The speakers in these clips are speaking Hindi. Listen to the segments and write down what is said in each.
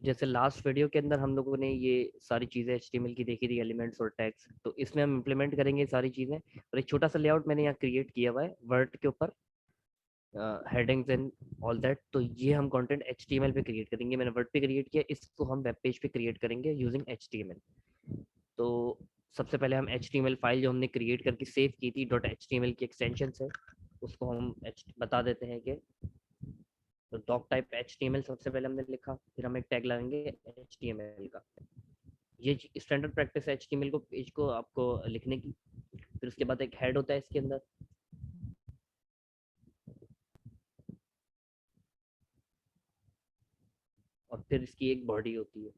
जैसे लास्ट वीडियो के अंदर हम लोगों ने ये सारी चीज़ें HTML की देखी थी, एलिमेंट्स और टैग्स, तो इसमें हम इम्प्लीमेंट करेंगे सारी चीज़ें। और एक छोटा सा लेआउट मैंने यहाँ क्रिएट किया हुआ है वर्ड के ऊपर, हेडिंग्स एंड ऑल दैट। तो ये हम कंटेंट HTML पे क्रिएट करेंगे, मैंने वर्ड पे क्रिएट किया, इसको हम वेब पेज पे क्रिएट करेंगे यूजिंग HTML। तो सबसे पहले हम HTML फाइल जो हमने क्रिएट करके सेव की थी .html की एक्सटेंशन है, उसको हम बता देते हैं कि तो डॉक टाइप HTML सबसे पहले हमने लिखा, फिर हम एक टैग लगाएंगे HTML का। ये स्टैंडर्ड प्रैक्टिस है HTML को पेज को आपको लिखने की। फिर उसके बाद एक हेड होता है इसके अंदर, और फिर इसकी एक बॉडी होती है।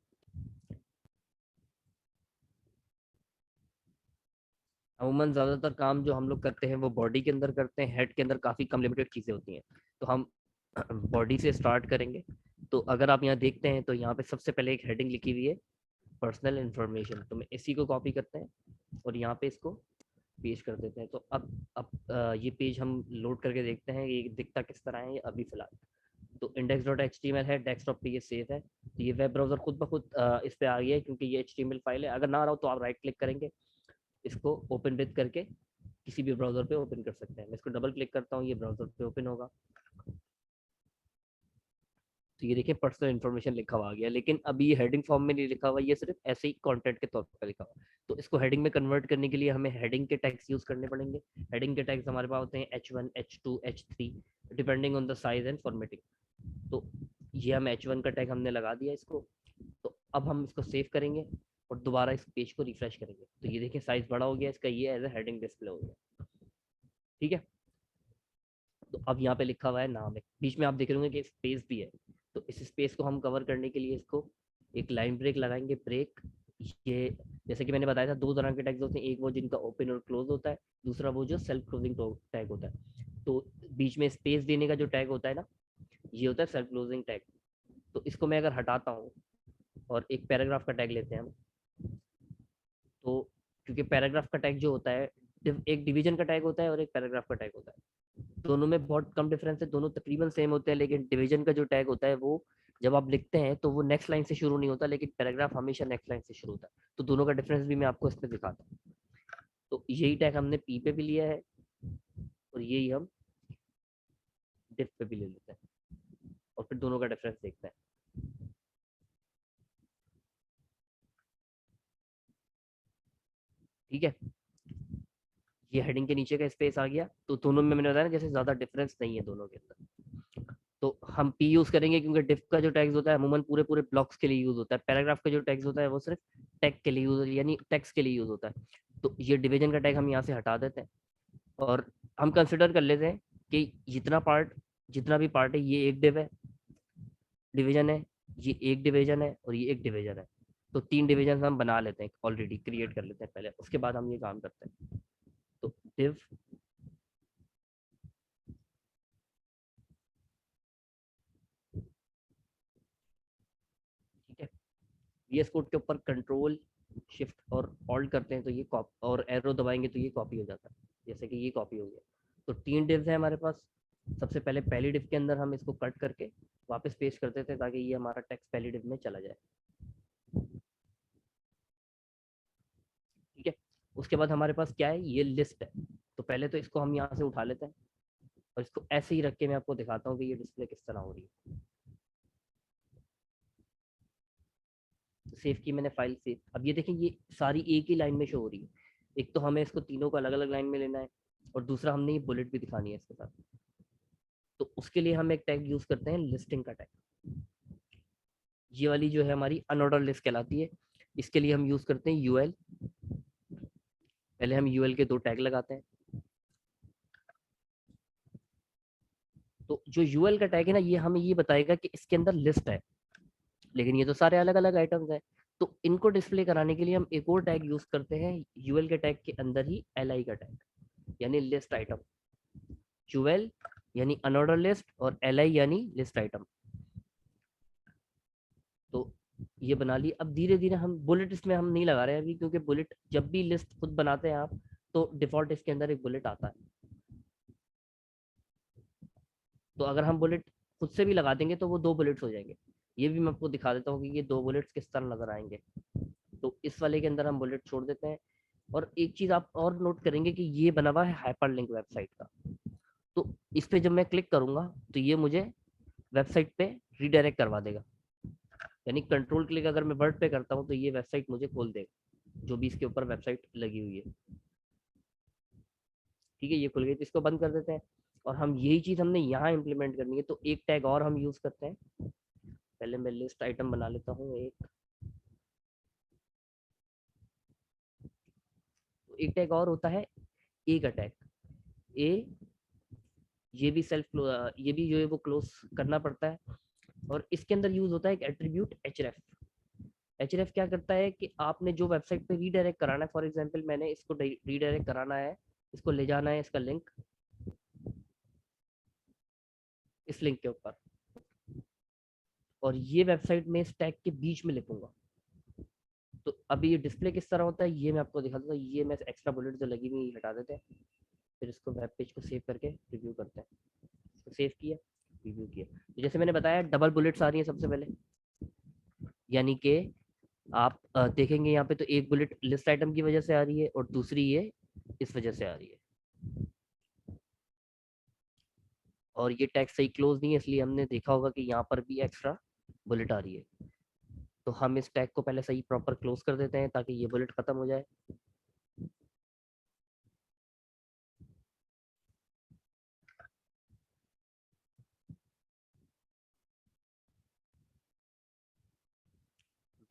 अमूमन ज़्यादातर काम जो हम लोग करते हैं वो बॉडी के अंदर करते हैं, हेड के अंदर काफ़ी कम लिमिटेड चीज़ें होती हैं। तो हम बॉडी से स्टार्ट करेंगे। तो अगर आप यहाँ देखते हैं तो यहाँ पे सबसे पहले एक हेडिंग लिखी हुई है पर्सनल इन्फॉर्मेशन, तो मैं इसी को कॉपी करते हैं और यहाँ पे इसको पेश कर देते हैं। तो अब ये पेज हम लोड करके देखते हैं ये दिखता किस तरह है ये अभी फिलहाल। तो index.html है, डेस्कटॉप पे ये सेव है। तो ये वेब ब्राउजर खुद ब खुद इस पे आ गया है क्योंकि ये HTML फाइल है। अगर ना रहा हो तो आप राइट क्लिक करेंगे, इसको ओपन विद करके किसी भी ब्राउजर पे ओपन कर सकते हैं। मैं इसको डबल क्लिक करता हूँ, ये ब्राउजर पे ओपन होगा। तो ये देखिए पर्सनल इन्फॉर्मेशन लिखा हुआ आ गया, लेकिन अभी ये हेडिंग फॉर्म में नहीं लिखा हुआ, ये सिर्फ ऐसे ही कंटेंट के तौर पर लिखा हुआ। तो इसको हेडिंग में कन्वर्ट करने के लिए हमें हेडिंग के टैग्स यूज करने पड़ेंगे। हेडिंग के टैग्स हमारे पास होते हैं H1, H2, H3 depending on the size and formatting. तो ये हम H1 का टैग हमने लगा दिया इसको। तो अब हम इसको सेव करेंगे और दोबारा इस पेज को रिफ्रेश करेंगे। तो ये देखिए साइज बड़ा हो गया इसका, ये एज ए हेडिंग डिस्प्ले हो गया। ठीक है। तो अब यहाँ पे लिखा हुआ है नाम है, बीच में आप देख रहे होंगे कि स्पेस भी है। तो इस स्पेस को हम कवर करने के लिए इसको एक लाइन ब्रेक लगाएंगे। ब्रेक, ये जैसे कि मैंने बताया था दो तरह के टैग्स होते हैं, एक वो जिनका ओपन और क्लोज होता है, दूसरा वो जो सेल्फ क्लोजिंग टैग होता है। तो बीच में स्पेस देने का जो टैग होता है ना, ये होता है सेल्फ क्लोजिंग टैग। तो इसको मैं अगर हटाता हूँ और एक पैराग्राफ का टैग लेते हैं हम, तो क्योंकि पैराग्राफ का टैग जो होता है, एक डिवीजन का टैग होता है और एक पैराग्राफ का टैग होता है। दोनों में बहुत कम डिफरेंस है, दोनों तकरीबन सेम होते हैं, लेकिन डिवीजन का जो टैग होता है वो जब आप लिखते हैं तो वो नेक्स्ट लाइन से शुरू नहीं होता, लेकिन पैराग्राफ हमेशा नेक्स्ट लाइन से शुरू होता है। तो दोनों का डिफरेंस भी मैं आपको इसमें दिखाता हूँ। तो यही टैग हमने पी पे भी लिया है और यही हम डिफ पे भी ले लेते हैं, और फिर दोनों का डिफरेंस देखते हैं। ठीक है। ये हेडिंग के नीचे का स्पेस आ गया। तो दोनों में मैंने बताया ना जैसे ज्यादा डिफरेंस नहीं है दोनों के अंदर। तो हम पी यूज करेंगे क्योंकि डिफ का जो टैग्स होता है अमूमन पूरे पूरे ब्लॉक्स के लिए यूज होता है। पैराग्राफ का जो टैग्स होता है वो सिर्फ टैग के लिए यूज, यानी टेक्स्ट के लिए यूज होता है। तो ये डिवीजन का टैग हम यहाँ से हटा देते हैं और हम कंसिडर कर लेते हैं कि जितना भी पार्ट है ये एक डिवीजन है, ये एक डिवीजन है और ये एक डिवीजन है। तो तीन डिवीजन हम बना लेते हैं, ऑलरेडी क्रिएट कर लेते हैं पहले, उसके बाद हम ये काम करते हैं। तो डिव ठीक है, VS कोड के ऊपर कंट्रोल शिफ्ट और ऑल्ट करते हैं तो ये कॉप और एरो दबाएंगे तो ये कॉपी हो जाता है, जैसे कि ये कॉपी हो गया। तो तीन डिव्स है हमारे पास। सबसे पहले पहली डिव के अंदर हम इसको कट करके वापस पेस्ट कर देते हैं ताकि ये हमारा टेक्स्ट पहली डिव में चला जाए। ठीक है। उसके बाद हमारे पास क्या है, ये लिस्ट है। तो पहले तो इसको हम यहाँ से उठा लेते हैं और इसको ऐसे ही रख के मैं आपको दिखाता हूँ कि ये डिस्प्ले किस तरह हो रही है। तो सेव की मैंने फाइल सेव। अब ये देखें ये सारी एक ही लाइन में शो हो रही है। एक तो हमें इसको तीनों को अलग अलग लाइन में लेना है और दूसरा हमने ये बुलेट भी दिखानी है इसके साथ। तो उसके लिए हम एक टैग यूज करते हैं लिस्टिंग का टैग। ये वाली जो है हमारी अनऑर्डर लिस्ट कहलाती है। इसके लिए हम यूज करते हैं यूएल। पहले हम यूएल के दो टैग लगाते हैं। तो जो यूएल का टैग है ना, ये हमें ये बताएगा कि इसके अंदर लिस्ट है, लेकिन ये तो सारे अलग अलग आइटम्स हैं। तो इनको डिस्प्ले कराने के लिए हम एक और टैग यूज करते हैं यूएल के टैग के अंदर ही एल का टैग, यानी लिस्ट आइटम। यूएल यानी अनऑर्डर लिस्ट और एल यानी लिस्ट आइटम। तो ये बना ली। अब धीरे धीरे हम बुलेट इसमें हम नहीं लगा रहे हैं अभी, क्योंकि बुलेट जब भी लिस्ट खुद बनाते हैं आप तो डिफॉल्ट इसके अंदर एक बुलेट आता है। तो अगर हम बुलेट खुद से भी लगा देंगे तो वो दो बुलेट्स हो जाएंगे। ये भी मैं आपको दिखा देता हूँ कि ये 2 बुलेट्स किस तरह नजर आएंगे। तो इस वाले के अंदर हम बुलेट छोड़ देते हैं। और एक चीज आप और नोट करेंगे कि ये बना हुआ है हाइपरलिंक वेबसाइट का। तो इस पे जब मैं क्लिक करूंगा तो ये मुझे वेबसाइट पे रीडायरेक्ट करवा देगा। यानी कंट्रोल क्लिक अगर मैं वर्ड पे करता हूँ तो ये वेबसाइट मुझे खोल देगा, जो भी इसके ऊपर वेबसाइट लगी हुई है। ठीक है, ये खुल गई, तो इसको बंद कर देते हैं। और हम यही चीज हमने यहाँ इम्प्लीमेंट करनी है, तो एक टैग और हम यूज करते हैं। पहले मैं लिस्ट आइटम बना लेता हूँ एक। तो एक टैग और होता है ए का टैग। ए, ये भी ये भी जो है वो क्लोज करना पड़ता है। और इसके अंदर यूज होता है एक एट्रीब्यूट एचरेफ। एचरेफ क्या करता है कि आपने जो वेबसाइट पे रीडायरेक्ट कराना है, फॉर एग्जांपल मैंने इसको रीडायरेक्ट कराना है, इसको ले जाना है इसका लिंक इस लिंक के ऊपर, और ये वेबसाइट में इस टैग के बीच में लिखूंगा। तो अभी ये डिस्प्ले किस तरह होता है ये मैं आपको दिखा दूंगा। ये मैं एक्स्ट्रा बुलेट जो लगी हुई हटा देते हैं, फिर इसको वेब पेज को सेव करके रिव्यू करते हैं। इसको सेव किया, रिव्यू किया, तो जैसे मैंने बताया डबल बुलेट्स आ रही है सबसे पहले। यानी कि आप देखेंगे यहाँ पे तो एक बुलेट लिस्ट आइटम की वजह से आ रही है और दूसरी ये इस वजह से आ रही है। और ये टैग सही क्लोज नहीं है, इसलिए हमने देखा होगा कि यहाँ पर भी एक्स्ट्रा बुलेट आ रही है। तो हम इस टैग को पहले सही प्रॉपर क्लोज कर देते हैं ताकि ये बुलेट खत्म हो जाए।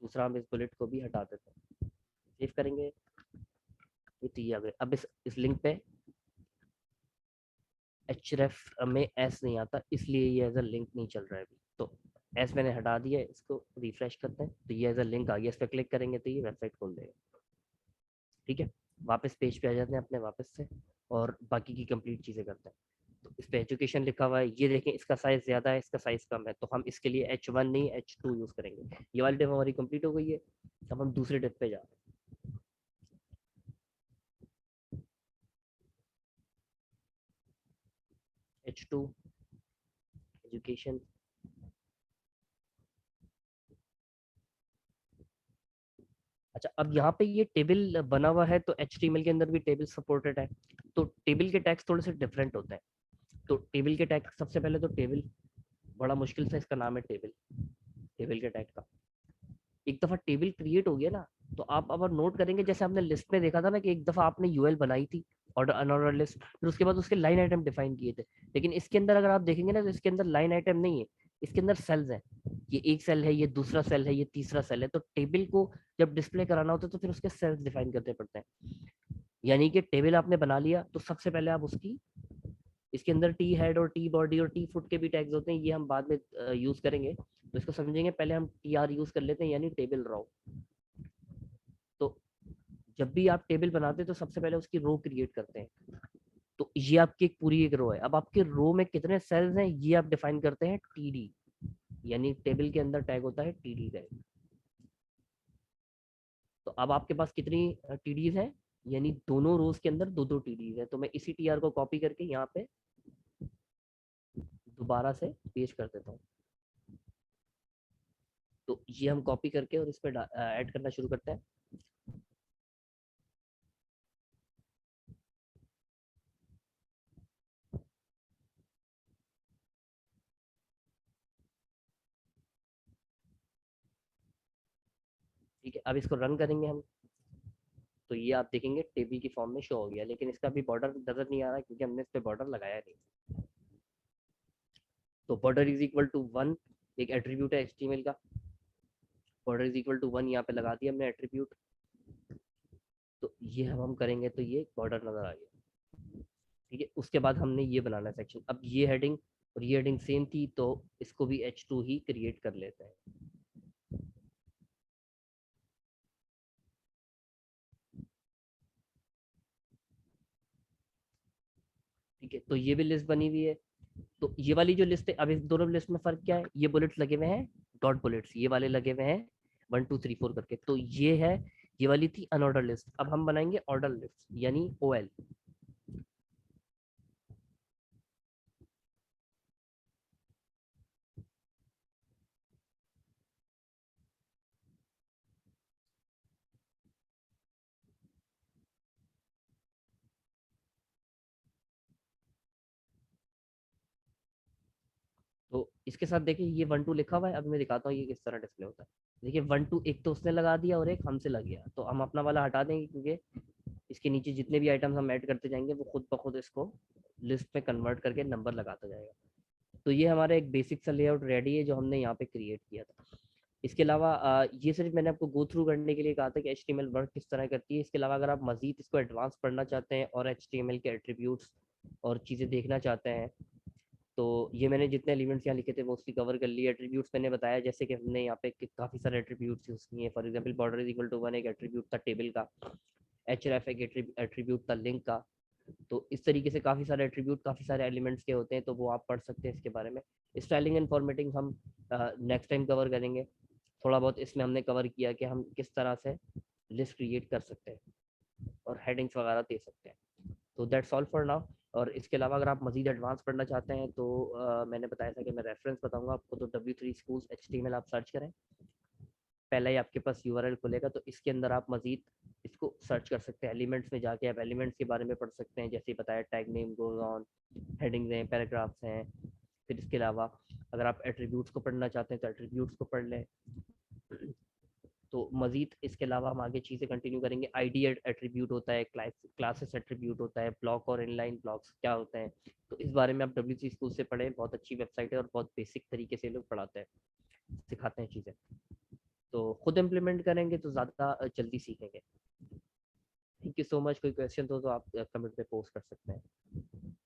दूसरा हम इस बुलेट को भी हटा देते हैं, सेव करेंगे। ये तो ये आ गए। अब इस लिंक पे एचरेफ में एस नहीं आता, इसलिए ये एज अ लिंक नहीं चल रहा है अभी। तो एस मैंने हटा दिया है, इसको रिफ्रेश करते हैं तो ये एज अ लिंक आ गया। इस पर क्लिक करेंगे तो ये वेबसाइट खोल देगा। ठीक है, वापस पेज पे आ जाते हैं अपने वापस से, और बाकी की कंप्लीट चीज़ें करते हैं। तो इस पे एजुकेशन लिखा हुआ है, ये देखें इसका साइज ज़्यादा है इसका साइज कम है, तो हम इसके लिए H1 नहीं H2 यूज़ करेंगे। ये वाली डिप हमारी कंप्लीट हो गई है। अब हम दूसरे डिप पे जा रहे हैं। H2 education. अच्छा, अब यहाँ पे ये टेबल बना हुआ है तो HTML के अंदर भी टेबल सपोर्टेड है। तो टेबल के टैग्स थोड़े से डिफरेंट होते हैं। तो टेबल के टैग, सबसे पहले तो टेबल, बड़ा मुश्किल से इसका नाम है टेबल। टेबल के टैग का एक दफा टेबल क्रिएट हो गया ना, तो आप अब नोट करेंगे जैसे आपने लिस्ट में देखा था ना कि एक दफा आपने यूएल बनाई थी, ऑर्डर अनऑर्डर लिस्ट, फिर उसके बाद उसके लाइन आइटम डिफाइन किए थे। लेकिन इसके अंदर अगर आप देखेंगे ना तो इसके अंदर लाइन आइटम नहीं है, इसके अंदर सेल्स हैं। ये एक सेल है, ये दूसरा सेल है, ये तीसरा सेल है। तो टेबल को जब डिस्प्ले कराना होता है तो फिर उसके सेल्स डिफाइन करने पड़ते हैं। यानी कि टेबल आपने बना लिया तो सबसे पहले आप उसकी, इसके अंदर टी हेड और टी बॉडी और टी फुट के भी टैग्स होते हैं, ये हम बाद में यूज करेंगे। तो इसको समझेंगे, पहले हम टी आर यूज कर लेते हैं, यानी टेबल रॉ। तो जब भी आप टेबल बनाते हैं तो सबसे पहले उसकी रो क्रिएट करते हैं। तो ये आपकी एक पूरी एक रो है। अब आपके रो में कितने सेल्स हैं ये आप डिफाइन करते हैं टीडी, यानी टेबल के अंदर टैग होता है टीडी टैग। तो अब आपके पास कितनी टीडीज हैं, यानी दोनों रोज के अंदर दो दो टीडीज है। तो मैं इसी टीआर को कॉपी करके यहाँ पे दोबारा से पेस्ट कर देता हूँ। तो ये हम कॉपी करके और इस पर ऐड करना शुरू करते हैं। ठीक है, अब इसको रन करेंगे हम। तो ये आप देखेंगे टेबल की फॉर्म में शो हो गया, लेकिन इसका भी बॉर्डर नजर नहीं आ रहा क्योंकि हमने इस पे बॉर्डर लगाया नहीं। तो बॉर्डर इज इक्वल टू 1, एक एट्रीब्यूट है एचटीएमएल का। बॉर्डर इज इक्वल टू 1 यहाँ पे लगा दिया हमने एट्रीब्यूट। तो ये हम करेंगे तो ये बॉर्डर नजर आ गया। ठीक है, उसके बाद हमने ये बनाना है सेक्शन। अब ये हेडिंग और ये हेडिंग सेम थी, तो इसको भी H2 ही क्रिएट कर लेते हैं। ठीक है, तो ये भी लिस्ट बनी हुई है। तो ये वाली जो लिस्ट है, अब इस दोनों लिस्ट में फर्क क्या है, ये बुलेट्स लगे हुए हैं डॉट बुलेट्स, ये वाले लगे हुए हैं 1 2 3 4 करके। तो ये है, ये वाली थी अनऑर्डर लिस्ट। अब हम बनाएंगे ऑर्डर लिस्ट यानी OL। इसके साथ देखिए ये 1 2 लिखा हुआ है, अब मैं दिखाता हूँ ये किस तरह डिस्प्ले होता है। देखिए 1 2 एक तो उसने लगा दिया और एक हमसे लग गया, तो हम अपना वाला हटा देंगे क्योंकि इसके नीचे जितने भी आइटम्स हम ऐड करते जाएंगे वो खुद ब खुद इसको लिस्ट में कन्वर्ट करके नंबर लगाता जाएगा। तो ये हमारा एक बेसिक सा लेआउट रेडी है जो हमने यहाँ पे क्रिएट किया था। इसके अलावा ये सिर्फ मैंने आपको गो थ्रू करने के लिए कहा था कि HTML वर्क किस तरह करती है। इसके अलावा अगर आप मजीद इसको एडवांस पढ़ना चाहते हैं और HTML के एट्रीब्यूट्स और चीज़ें देखना चाहते हैं, तो ये मैंने जितने एलिमेंट्स यहाँ लिखे थे वो उसकी कवर कर लिए। एट्रीब्यूट्स मैंने बताया जैसे कि हमने यहाँ पे काफ़ी सारे एट्रीब्यूट्स यूज़ किए हैं। For example border is equal to 1 एक एट्रीब्यूट था टेबल का, href एक एट्रीब्यूट था लिंक का। तो इस तरीके से काफ़ी सारे एट्रीब्यूट काफ़ी सारे एलिमेंट्स के होते हैं, तो वो आप पढ़ सकते हैं इसके बारे में। स्टाइलिंग एंड फॉर्मेटिंग हम नेक्स्ट टाइम कवर करेंगे। थोड़ा बहुत इसमें हमने कवर किया कि हम किस तरह से लिस्ट क्रिएट कर सकते हैं और हेडिंग्स वगैरह दे सकते हैं। तो दैट्स ऑल फॉर नाउ। और इसके अलावा अगर आप मजीद एडवांस पढ़ना चाहते हैं तो मैंने बताया था कि मैं रेफरेंस बताऊंगा आपको, तो W3 Schools HTML आप सर्च करें, पहला ही आपके पास URL खुलेगा, तो इसके अंदर आप मजीद इसको सर्च कर सकते हैं। एलिमेंट्स में जाके आप एलिमेंट्स के बारे में पढ़ सकते हैं, जैसे बताया tag name goes on, headings हैं, पैराग्राफ्स हैं। फिर इसके अलावा अगर आप एट्रीब्यूट्स को पढ़ना चाहते हैं तो एट्रीब्यूट्स को पढ़ लें। तो मजीद इसके अलावा हम आगे चीज़ें कंटिन्यू करेंगे। आईडी एट्रीब्यूट होता है, क्लासेस एट्रीब्यूट होता है, ब्लॉक और इनलाइन ब्लॉक्स क्या होते हैं, तो इस बारे में आप W3 स्कूल से पढ़ें। बहुत अच्छी वेबसाइट है और बहुत बेसिक तरीके से लोग पढ़ाते हैं, सिखाते हैं चीज़ें। तो खुद इम्प्लीमेंट करेंगे तो ज़्यादा जल्दी सीखेंगे। Thank you so much. कोई क्वेश्चन हो तो आप कमेंट पे पोस्ट कर सकते हैं।